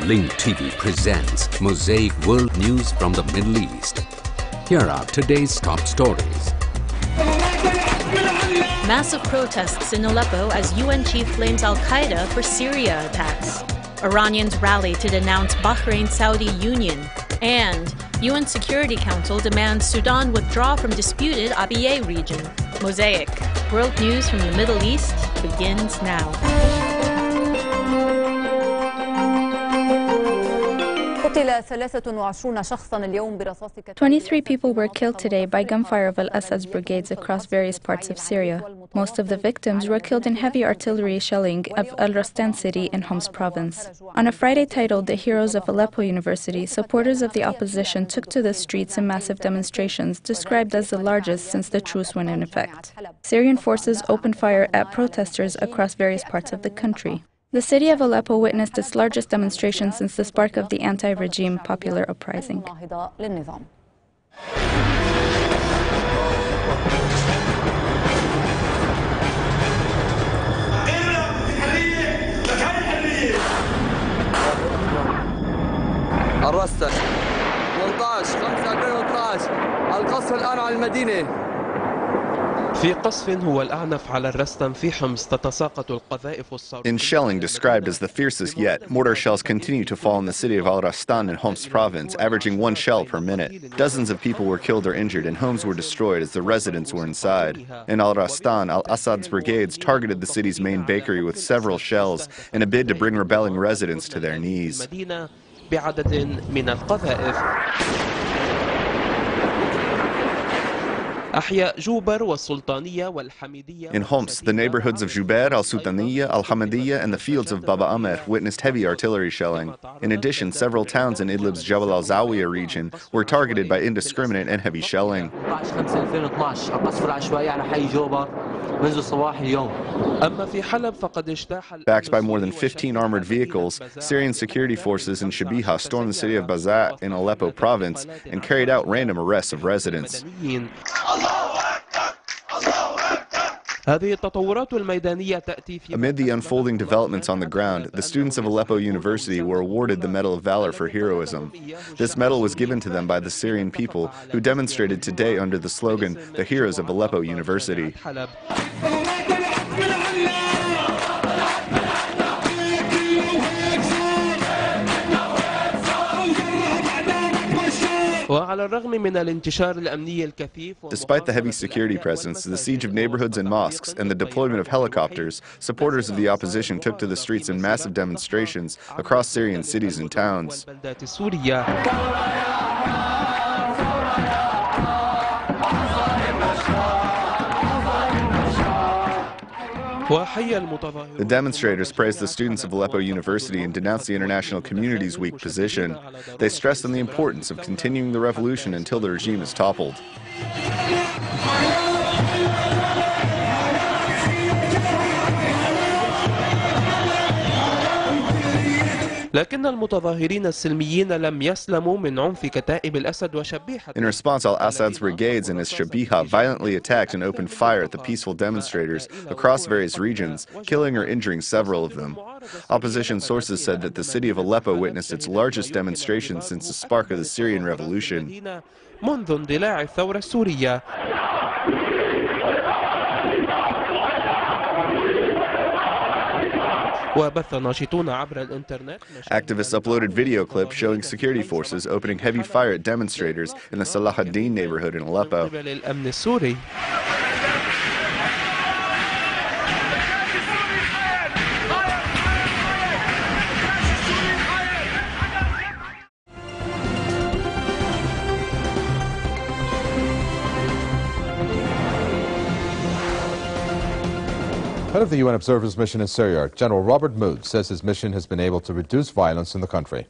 Link TV presents Mosaic World News from the Middle East. Here are today's top stories. Massive protests in Aleppo as UN chief blames al-Qaeda for Syria attacks. Iranians rally to denounce Bahrain-Saudi Union. And UN Security Council demands Sudan withdraw from disputed Abyei region. Mosaic, world news from the Middle East, begins now. 23 people were killed today by gunfire of al-Assad's brigades across various parts of Syria. Most of the victims were killed in heavy artillery shelling of al-Rastan city in Homs province. On a Friday titled The Heroes of Aleppo University, supporters of the opposition took to the streets in massive demonstrations described as the largest since the truce went in effect. Syrian forces opened fire at protesters across various parts of the country. The city of Aleppo witnessed its largest demonstration since the spark of the anti-regime popular uprising. الرصة 18/5/2012 القصف الآن على المدينة. في قصف هو الأعنف على الرستم في حمص تتساقط القذائف الصاروخية. In shelling described as the fiercest yet, mortar shells continue to fall in the city of al-Rastan in Homs province, averaging 1 shell per minute. Dozens of people were killed or injured and homes were destroyed as the residents were inside. In al-Rastan, al-Assad's brigades targeted the city's main bakery with several shells in a bid to bring rebelling residents to their knees. بعدد من القذائف. In Homs, the neighborhoods of Jubair, al-Sultaniya, al-Hamadiya, and the fields of Baba Amer witnessed heavy artillery shelling. In addition, several towns in Idlib's Jabal al-Zawiya region were targeted by indiscriminate and heavy shelling. Backed by more than 15 armored vehicles, Syrian security forces in Shabiha stormed the city of Baza in Aleppo province and carried out random arrests of residents. Amid the unfolding developments on the ground, the students of Aleppo University were awarded the Medal of Valor for heroism. This medal was given to them by the Syrian people who demonstrated today under the slogan, "The Heroes of Aleppo University." Despite the heavy security presence, the siege of neighborhoods and mosques, and the deployment of helicopters, supporters of the opposition took to the streets in massive demonstrations across Syrian cities and towns. The demonstrators praised the students of Aleppo University and denounced the international community's weak position. They stressed on the importance of continuing the revolution until the regime is toppled. لكن المتظاهرين السلميين لم يسلموا من عنف كتائب الأسد وشبيحة. In response, al-Assad's brigades in his Shabiha violently attacked and opened fire at the peaceful demonstrators across various regions, killing or injuring several of them. Opposition sources said that the city of Aleppo witnessed its largest demonstration since the spark of the Syrian revolution. منذ اندلاع الثورة السورية. Activists uploaded video clips showing security forces opening heavy fire at demonstrators in the Salah ad-Din neighborhood in Aleppo. Head of the UN Observers Mission in Syria, General Robert Mood, says his mission has been able to reduce violence in the country.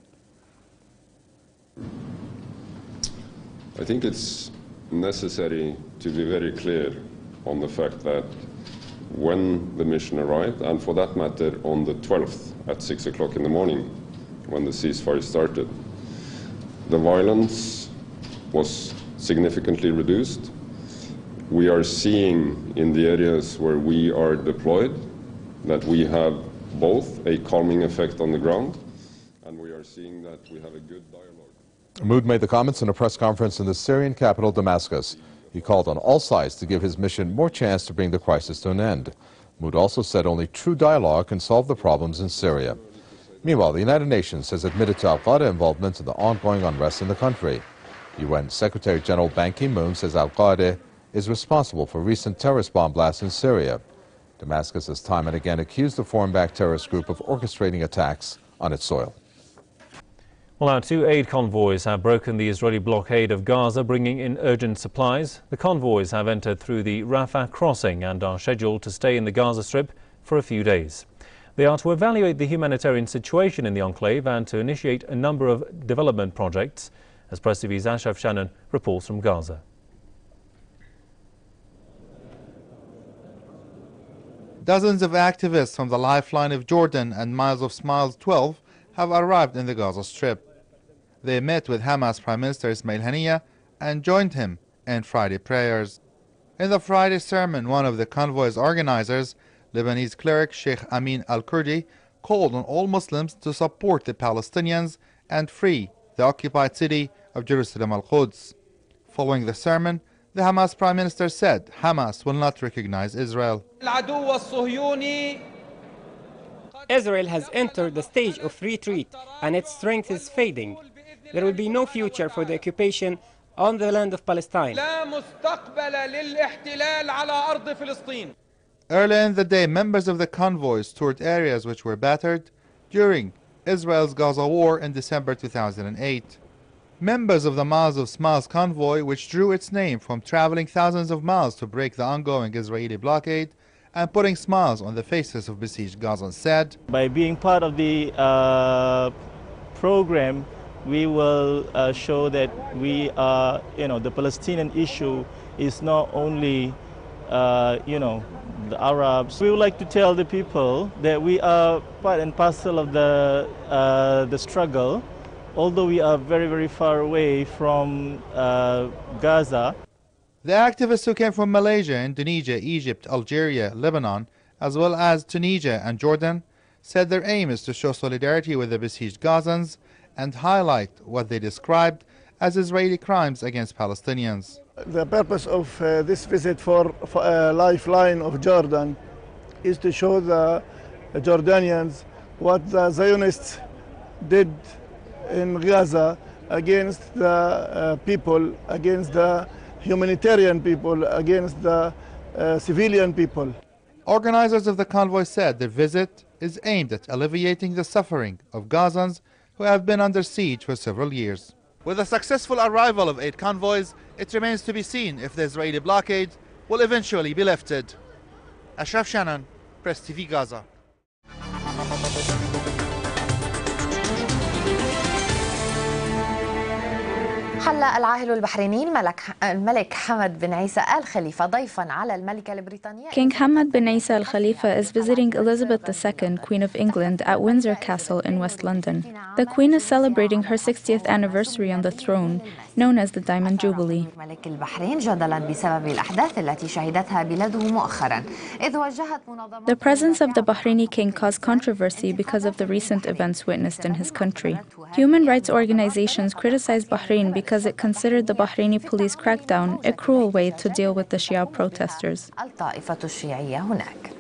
I think it's necessary to be very clear on the fact that when the mission arrived, and for that matter on the 12th at 6 o'clock in the morning, when the ceasefire started, the violence was significantly reduced. We are seeing in the areas where we are deployed that we have both a calming effect on the ground, and we are seeing that we have a good dialogue. Mahmoud made the comments in a press conference in the Syrian capital, Damascus. He called on all sides to give his mission more chance to bring the crisis to an end. Mahmoud also said only true dialogue can solve the problems in Syria. Meanwhile, the United Nations has admitted to al-Qaeda involvement in the ongoing unrest in the country. UN Secretary General Ban Ki-moon says al-Qaeda is responsible for recent terrorist bomb blasts in Syria. Damascus has time and again accused the foreign-backed terrorist group of orchestrating attacks on its soil. Well, now 2 aid convoys have broken the Israeli blockade of Gaza, bringing in urgent supplies. The convoys have entered through the Rafah crossing and are scheduled to stay in the Gaza Strip for a few days. They are to evaluate the humanitarian situation in the enclave and to initiate a number of development projects, as Press TV's Ashraf Shannon reports from Gaza. Dozens of activists from the Lifeline of Jordan and Miles of Smiles 12 have arrived in the Gaza Strip. They met with Hamas Prime Minister Ismail Haniyeh and joined him in Friday prayers. In the Friday sermon, one of the convoy's organizers, Lebanese cleric Sheikh Amin al-Kurdi, called on all Muslims to support the Palestinians and free the occupied city of Jerusalem al-Quds. Following the sermon, the Hamas Prime Minister said Hamas will not recognize Israel. Israel has entered the stage of retreat and its strength is fading. There will be no future for the occupation on the land of Palestine. Earlier in the day, members of the convoys toured areas which were battered during Israel's Gaza war in December 2008. Members of the Miles of Smiles convoy, which drew its name from traveling thousands of miles to break the ongoing Israeli blockade and putting smiles on the faces of besieged Gazans, said, by being part of the program, we will show that we are, the Palestinian issue is not only, the Arabs. We would like to tell the people that we are part and parcel of the struggle, although we are very, very far away from Gaza. The activists who came from Malaysia, Indonesia, Egypt, Algeria, Lebanon, as well as Tunisia and Jordan, said their aim is to show solidarity with the besieged Gazans and highlight what they described as Israeli crimes against Palestinians. The purpose of this visit for Lifeline of Jordan is to show the Jordanians what the Zionists did in Gaza against the people, against the humanitarian people, against the civilian people. Organizers of the convoy said their visit is aimed at alleviating the suffering of Gazans who have been under siege for several years. With the successful arrival of 8 convoys, it remains to be seen if the Israeli blockade will eventually be lifted. Ashraf Shannon, Press TV Gaza. حل العاهل البحريني الملك حمد بن عيسى آل خليفة ضيفا على الملكة البريطانية. King Hamad bin Isa Al Khalifa is visiting Elizabeth II, Queen of England, at Windsor Castle in West London. The Queen is celebrating her 60th anniversary on the throne, known as the Diamond Jubilee. ملك البحرين جدلا بسبب الأحداث التي شهدتها بلاده مؤخرا إذ وجهت منظمات. The presence of the Bahraini king caused controversy because of the recent events witnessed in his country. Human rights organizations criticized Bahrain because it considered the Bahraini police crackdown a cruel way to deal with the Shia protesters. الطائفة الشيعية هناك.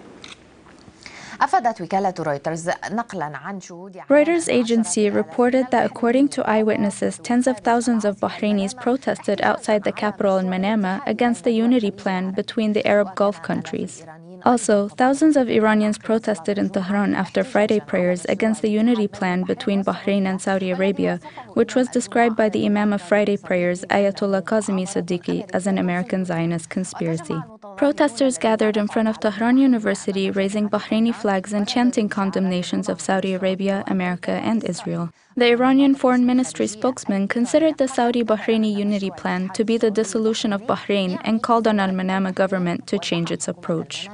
أفادت وكالة رويترز نقلا عن شهود. Reuters agency reported that according to eyewitnesses, tens of thousands of Bahrainis protested outside the capital in Manama against the unity plan between the Arab Gulf countries. Also, thousands of Iranians protested in Tehran after Friday prayers against the unity plan between Bahrain and Saudi Arabia, which was described by the Imam of Friday prayers, Ayatollah Kazemi Siddiqui, as an American Zionist conspiracy. Protesters gathered in front of Tehran University, raising Bahraini flags and chanting condemnations of Saudi Arabia, America, and Israel. The Iranian Foreign Ministry spokesman considered the Saudi-Bahraini unity plan to be the dissolution of Bahrain and called on al-Manama government to change its approach.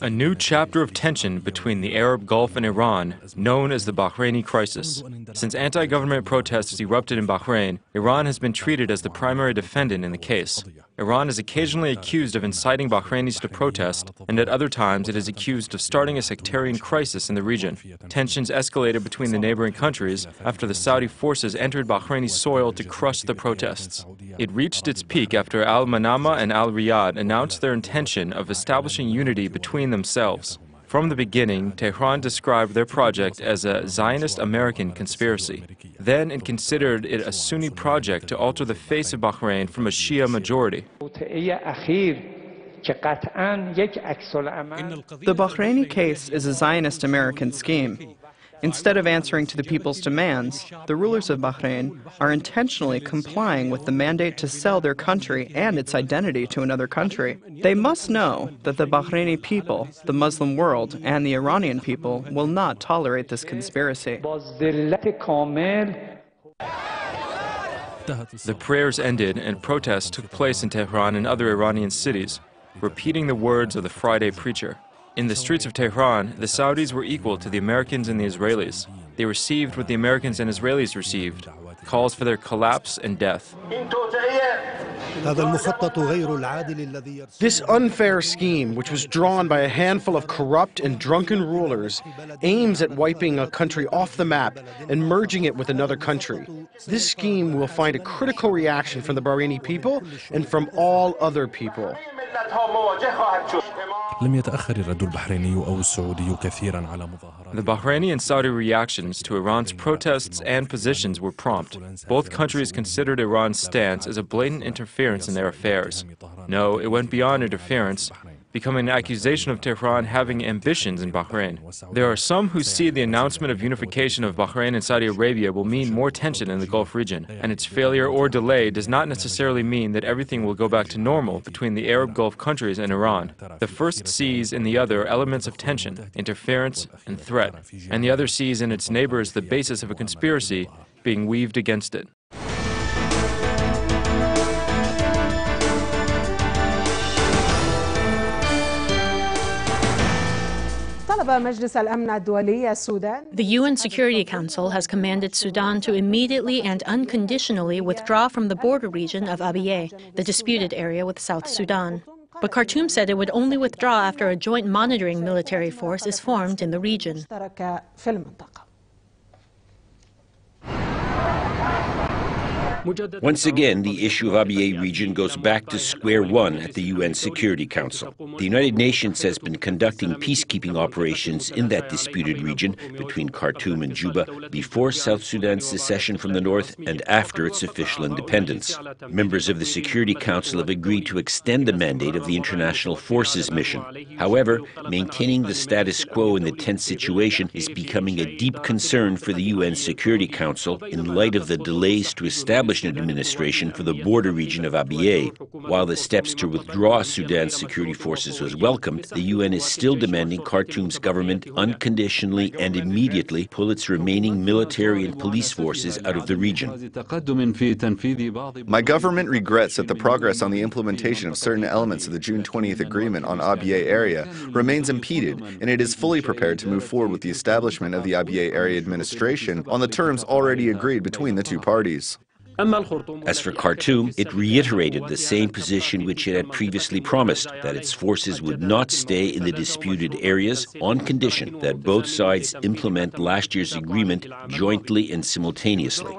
A new chapter of tension between the Arab Gulf and Iran, known as the Bahraini crisis. Since anti-government protests erupted in Bahrain, Iran has been treated as the primary defendant in the case. Iran is occasionally accused of inciting Bahrainis to protest, and at other times it is accused of starting a sectarian crisis in the region. Tensions escalated between the neighboring countries after the Saudi forces entered Bahraini soil to crush the protests. It reached its peak after Al-Manama and Al-Riyadh announced their intention of establishing unity between themselves. From the beginning, Tehran described their project as a Zionist-American conspiracy. Then it considered it a Sunni project to alter the face of Bahrain from a Shia majority. The Bahraini case is a Zionist-American scheme. Instead of answering to the people's demands, the rulers of Bahrain are intentionally complying with the mandate to sell their country and its identity to another country. They must know that the Bahraini people, the Muslim world, and the Iranian people will not tolerate this conspiracy. The prayers ended and protests took place in Tehran and other Iranian cities, repeating the words of the Friday preacher. In the streets of Tehran, the Saudis were equal to the Americans and the Israelis. They received what the Americans and Israelis received, calls for their collapse and death. This unfair scheme, which was drawn by a handful of corrupt and drunken rulers, aims at wiping a country off the map and merging it with another country. This scheme will find a critical reaction from the Bahraini people and from all other people. The Bahraini and Saudi reactions to Iran's protests and positions were prompt. Both countries considered Iran's stance as a blatant interference in their affairs. No, it went beyond interference, becoming an accusation of Tehran having ambitions in Bahrain. There are some who see the announcement of unification of Bahrain and Saudi Arabia will mean more tension in the Gulf region, and its failure or delay does not necessarily mean that everything will go back to normal between the Arab Gulf countries and Iran. The first sees in the other elements of tension, interference, and threat, and the other sees in its neighbors the basis of a conspiracy being weaved against it. The UN Security Council has commanded Sudan to immediately and unconditionally withdraw from the border region of Abyei, the disputed area with South Sudan. But Khartoum said it would only withdraw after a joint monitoring military force is formed in the region. Once again, the issue of Abyei region goes back to square one at the UN Security Council. The United Nations has been conducting peacekeeping operations in that disputed region between Khartoum and Juba before South Sudan's secession from the north and after its official independence. Members of the Security Council have agreed to extend the mandate of the International Forces mission. However, maintaining the status quo in the tense situation is becoming a deep concern for the UN Security Council in light of the delays to establish an administration for the border region of Abyei. While the steps to withdraw Sudan's security forces was welcomed, the UN is still demanding Khartoum's government unconditionally and immediately pull its remaining military and police forces out of the region. My government regrets that the progress on the implementation of certain elements of the June 20th agreement on Abyei area remains impeded, and it is fully prepared to move forward with the establishment of the Abyei area administration on the terms already agreed between the two parties. As for Khartoum, it reiterated the same position which it had previously promised, that its forces would not stay in the disputed areas on condition that both sides implement last year's agreement jointly and simultaneously.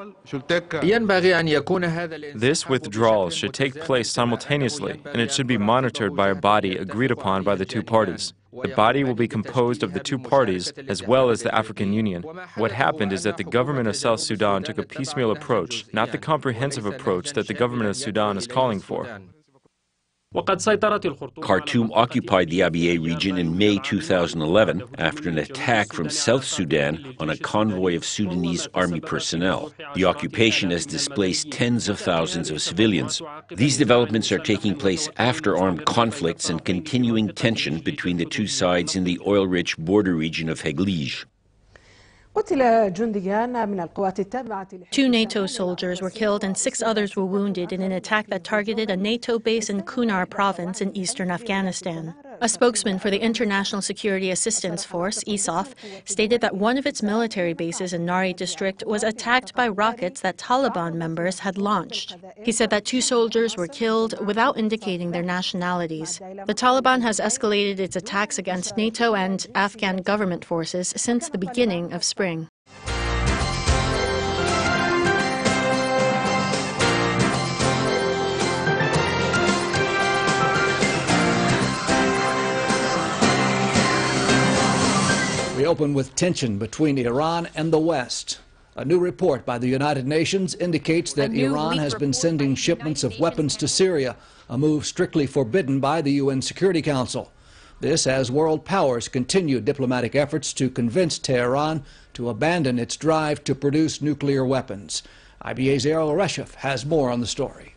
This withdrawal should take place simultaneously, and it should be monitored by a body agreed upon by the two parties. The body will be composed of the two parties as well as the African Union. What happened is that the government of South Sudan took a piecemeal approach, not the comprehensive approach that the government of Sudan is calling for. Khartoum occupied the Abyei region in May 2011 after an attack from South Sudan on a convoy of Sudanese army personnel. The occupation has displaced tens of thousands of civilians. These developments are taking place after armed conflicts and continuing tension between the two sides in the oil-rich border region of Heglige. 2 NATO soldiers were killed and 6 others were wounded in an attack that targeted a NATO base in Kunar province in eastern Afghanistan. A spokesman for the International Security Assistance Force, ISAF, stated that one of its military bases in Nari district was attacked by rockets that Taliban members had launched. He said that 2 soldiers were killed without indicating their nationalities. The Taliban has escalated its attacks against NATO and Afghan government forces since the beginning of spring. We open with tension between Iran and the West. A new report by the United Nations indicates that Iran has been sending shipments of weapons to Syria, a move strictly forbidden by the UN Security Council. This as world powers continue diplomatic efforts to convince Tehran to abandon its drive to produce nuclear weapons. Abyei's Errol Reshef has more on the story.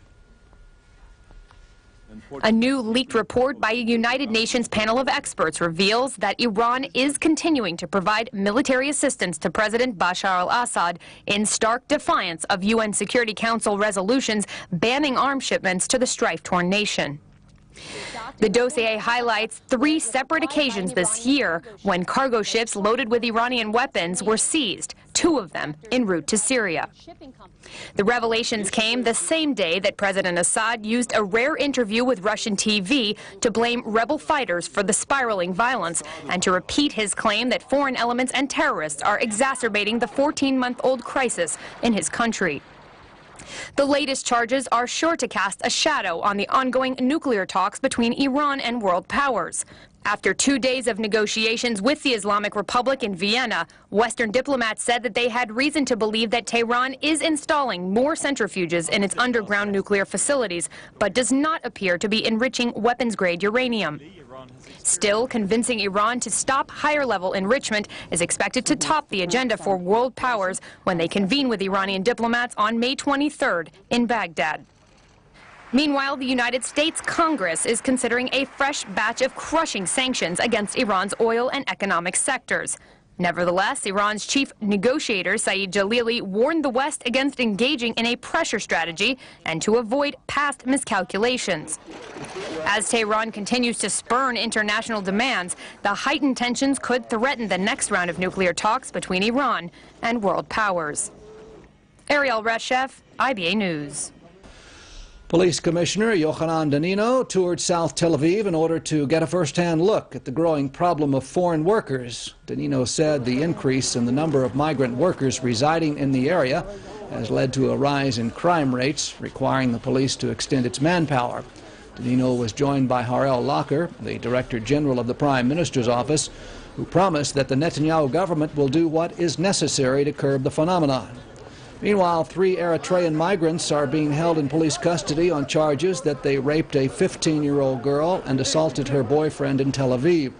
A new leaked report by a United Nations panel of experts reveals that Iran is continuing to provide military assistance to President Bashar al-Assad in stark defiance of UN Security Council resolutions banning arms shipments to the strife-torn nation. The dossier highlights 3 separate occasions this year when cargo ships loaded with Iranian weapons were seized, 2 of them en route to Syria. The revelations came the same day that President Assad used a rare interview with Russian TV to blame rebel fighters for the spiraling violence and to repeat his claim that foreign elements and terrorists are exacerbating the 14-month-old crisis in his country. The latest charges are sure to cast a shadow on the ongoing nuclear talks between Iran and world powers. After 2 days of negotiations with the Islamic Republic in Vienna, Western diplomats said that they had reason to believe that Tehran is installing more centrifuges in its underground nuclear facilities, but does not appear to be enriching weapons-grade uranium. Still, convincing Iran to stop higher-level enrichment is expected to top the agenda for world powers when they convene with Iranian diplomats on May 23rd in Baghdad. Meanwhile, the United States Congress is considering a fresh batch of crushing sanctions against Iran's oil and economic sectors. Nevertheless, Iran's chief negotiator, Saeed Jalili, warned the West against engaging in a pressure strategy and to avoid past miscalculations. As Tehran continues to spurn international demands, the heightened tensions could threaten the next round of nuclear talks between Iran and world powers. Errol Reshef, Abyei News. Police Commissioner Yochanan Danino toured South Tel Aviv in order to get a first-hand look at the growing problem of foreign workers. Danino said the increase in the number of migrant workers residing in the area has led to a rise in crime rates, requiring the police to extend its manpower. Danino was joined by Harel Locker, the Director General of the Prime Minister's office, who promised that the Netanyahu government will do what is necessary to curb the phenomenon. Meanwhile, 3 Eritrean migrants are being held in police custody on charges that they raped a 15-year-old girl and assaulted her boyfriend in Tel Aviv.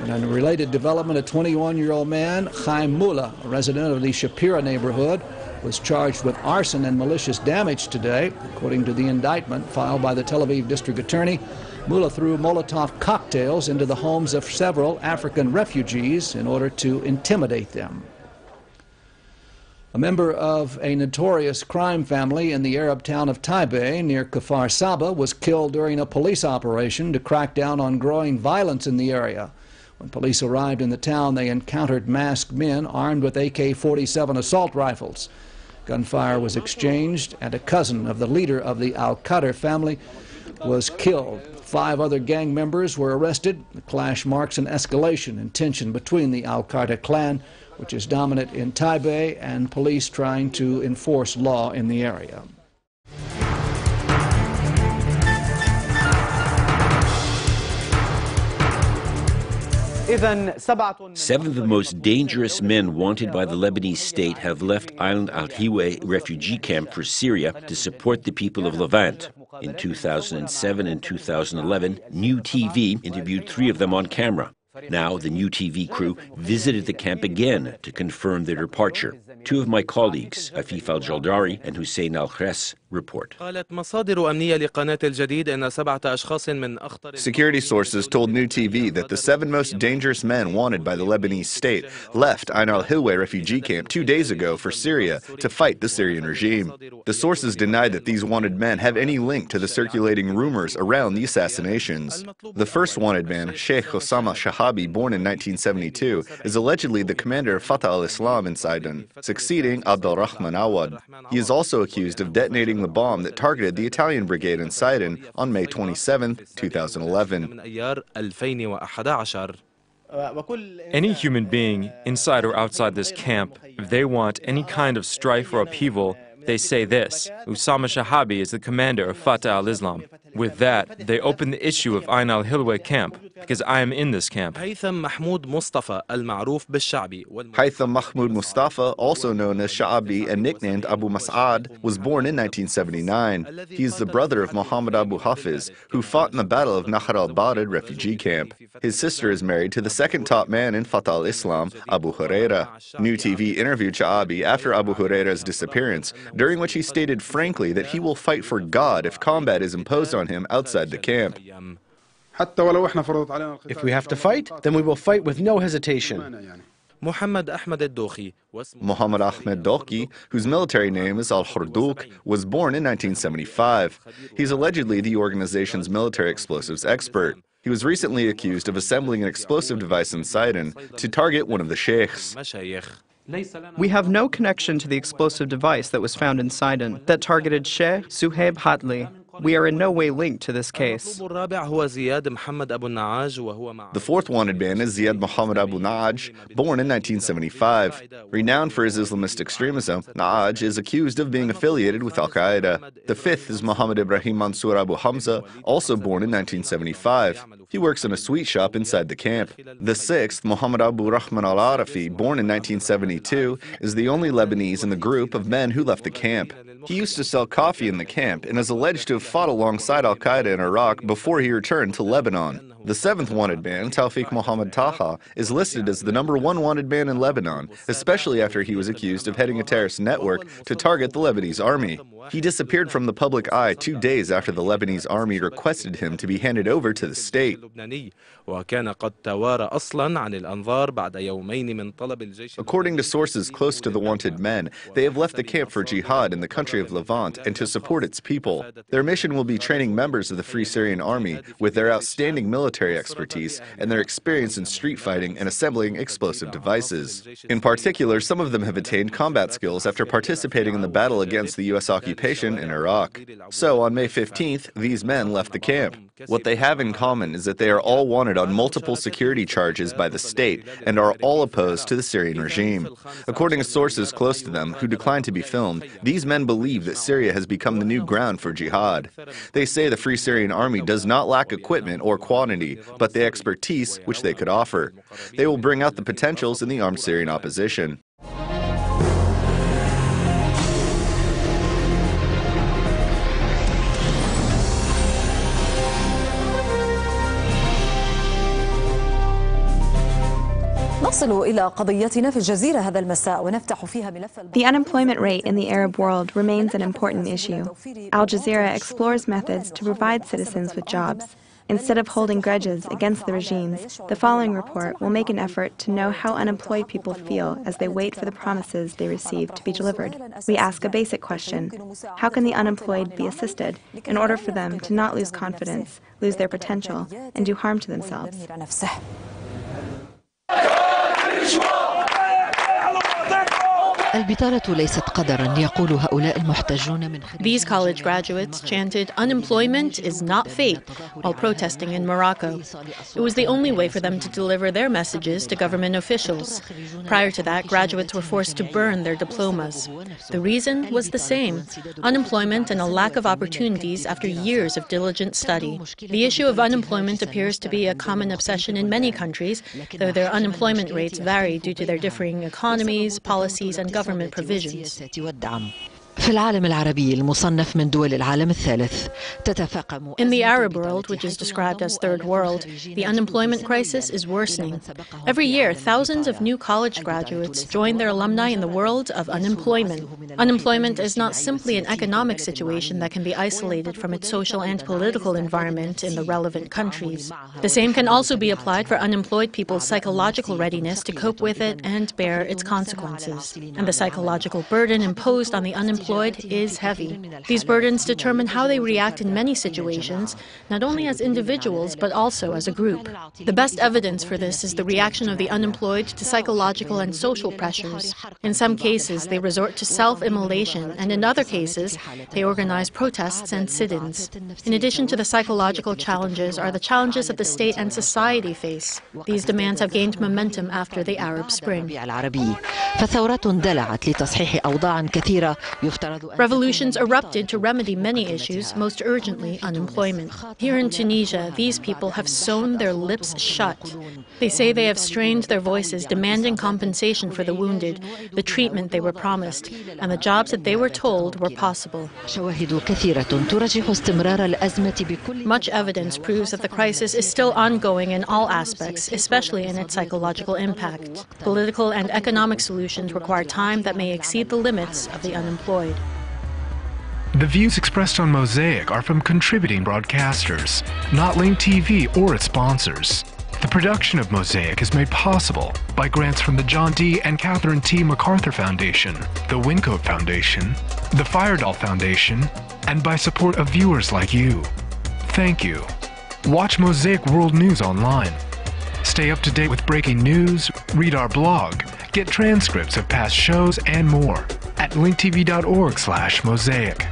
In a related development, a 21-year-old man, Chaim Mula, a resident of the Shapira neighborhood, was charged with arson and malicious damage today. According to the indictment filed by the Tel Aviv district attorney, Mula threw Molotov cocktails into the homes of several African refugees in order to intimidate them. A member of a notorious crime family in the Arab town of Abyei near Kfar Saba was killed during a police operation to crack down on growing violence in the area. When police arrived in the town, they encountered masked men armed with AK-47 assault rifles. Gunfire was exchanged, and a cousin of the leader of the al-Qaeda family was killed. 5 other gang members were arrested. The clash marks an escalation in tension between the al-Qaeda clan, which is dominant in Abyei, and police trying to enforce law in the area. 7 of the most dangerous men wanted by the Lebanese state have left island al-Abyei refugee camp for Syria to support the people of Levant. In 2007 and 2011, New TV interviewed 3 of them on camera. Now, the New TV crew visited the camp again to confirm their departure. 2 of my colleagues, Afif al-Jaldari and Hussein al-Khres, report. قالت مصادر أمنية لقناة الجديد أن 7 أشخاص من أخطر Security sources told New TV that the 7 most dangerous men wanted by the Lebanese state left Ain al-Hilwa refugee camp 2 days ago for Syria to fight the Syrian regime. The sources denied that these wanted men have any link to the circulating rumors around the assassinations. The first wanted man, Sheikh Osama Shahabi, born in 1972, is allegedly the commander of Fatah al-Islam in Sidon, succeeding Abdulrahman Awad. He is also accused of detonating the bomb that targeted the Italian brigade in Sidon on May 27, 2011. Any human being, inside or outside this camp, if they want any kind of strife or upheaval, they say this: Osama Shahabi is the commander of Fatah al-Islam. With that, they open the issue of Ain al-Hilwa camp, because I am in this camp. Haytham Mahmoud Mustafa, al-Ma'ruf bil-Sha'bi. Haytham Mahmoud Mustafa, also known as Sha'abi and nicknamed Abu Mas'ad, was born in 1979. He is the brother of Muhammad Abu Hafiz, who fought in the Battle of Nahr al-Barid refugee camp. His sister is married to the second top man in Fatah al-Islam, Abu Huraira. New TV interviewed Sha'abi after Abu Huraira's disappearance, during which he stated frankly that he will fight for God if combat is imposed on him outside the camp. If we have to fight, then we will fight with no hesitation. Muhammad Ahmed Doki, whose military name is al-Hurdouk, was born in 1975. He's allegedly the organization's military explosives expert. He was recently accused of assembling an explosive device in Sidon to target one of the sheikhs. We have no connection to the explosive device that was found in Sidon that targeted Sheikh Suhaib Hatli. We are in no way linked to this case. The fourth wanted man is Ziyad Muhammad Abu Na'aj, born in 1975. Renowned for his Islamist extremism, Na'aj is accused of being affiliated with al-Qaeda. The fifth is Muhammad Ibrahim Mansour Abu Hamza, also born in 1975. He works in a sweet shop inside the camp. The sixth, Muhammad Abu Rahman al-Arafi, born in 1972, is the only Lebanese in the group of men who left the camp. He used to sell coffee in the camp and is alleged to have fought alongside al-Qaeda in Iraq before he returned to Lebanon. The seventh wanted man, Tawfiq Muhammad Taha, is listed as the #1 wanted man in Lebanon, especially after he was accused of heading a terrorist network to target the Lebanese army. He disappeared from the public eye 2 days after the Lebanese army requested him to be handed over to the state. According to sources close to the wanted men, they have left the camp for jihad in the country of Levant and to support its people. Their mission will be training members of the Free Syrian Army with their outstanding military expertise and their experience in street fighting and assembling explosive devices. In particular, some of them have attained combat skills after participating in the battle against the U.S. occupation in Iraq. So, on May 15th, these men left the camp. What they have in common is that they are all wanted on multiple security charges by the state and are all opposed to the Syrian regime. According to sources close to them, who declined to be filmed, these men believe that Syria has become the new ground for jihad. They say the Free Syrian Army does not lack equipment or quantity, but the expertise which they could offer. They will bring out the potentials in the armed Syrian opposition. The unemployment rate in the Arab world remains an important issue. Al Jazeera explores methods to provide citizens with jobs. Instead of holding grudges against the regimes, the following report will make an effort to know how unemployed people feel as they wait for the promises they receive to be delivered. We ask a basic question: how can the unemployed be assisted in order for them to not lose confidence, lose their potential, and do harm to themselves? These college graduates chanted, "Unemployment is not fate," while protesting in Morocco. It was the only way for them to deliver their messages to government officials. Prior to that, graduates were forced to burn their diplomas. The reason was the same: unemployment and a lack of opportunities after years of diligent study. The issue of unemployment appears to be a common obsession in many countries, though their unemployment rates vary due to their differing economies, policies, and government provisions. In the Arab world, which is described as Third World, the unemployment crisis is worsening. Every year, thousands of new college graduates join their alumni in the world of unemployment. Unemployment is not simply an economic situation that can be isolated from its social and political environment in the relevant countries. The same can also be applied for unemployed people's psychological readiness to cope with it and bear its consequences. And the psychological burden imposed on the unemployed is heavy. These burdens determine how they react in many situations, not only as individuals, but also as a group. The best evidence for this is the reaction of the unemployed to psychological and social pressures. In some cases, they resort to self-immolation, and in other cases, they organize protests and sit-ins. In addition to the psychological challenges are the challenges that the state and society face. These demands have gained momentum after the Arab Spring. Revolutions erupted to remedy many issues, most urgently unemployment. Here in Tunisia, these people have sewn their lips shut. They say they have strained their voices, demanding compensation for the wounded, the treatment they were promised, and the jobs that they were told were possible. Much evidence proves that the crisis is still ongoing in all aspects, especially in its psychological impact. Political and economic solutions require time that may exceed the limits of the unemployed. The views expressed on Mosaic are from contributing broadcasters, not Link TV or its sponsors. The production of Mosaic is made possible by grants from the John D. and Catherine T. MacArthur Foundation, the Wincoat Foundation, the Firedoll Foundation, and by support of viewers like you. Thank you. Watch Mosaic World News online. Stay up to date with breaking news, read our blog, get transcripts of past shows, and more at linktv.org/mosaic.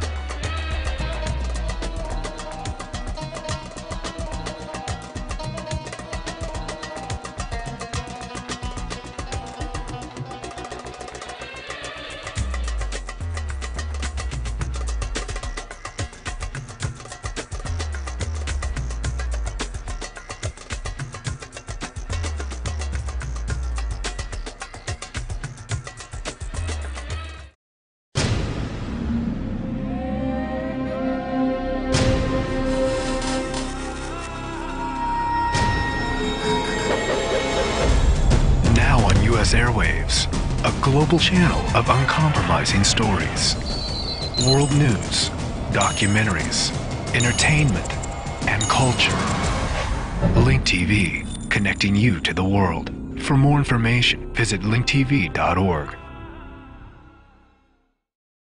Airwaves, a global channel of uncompromising stories, world news, documentaries, entertainment, and culture. Link TV, connecting you to the world. For more information, visit linktv.org.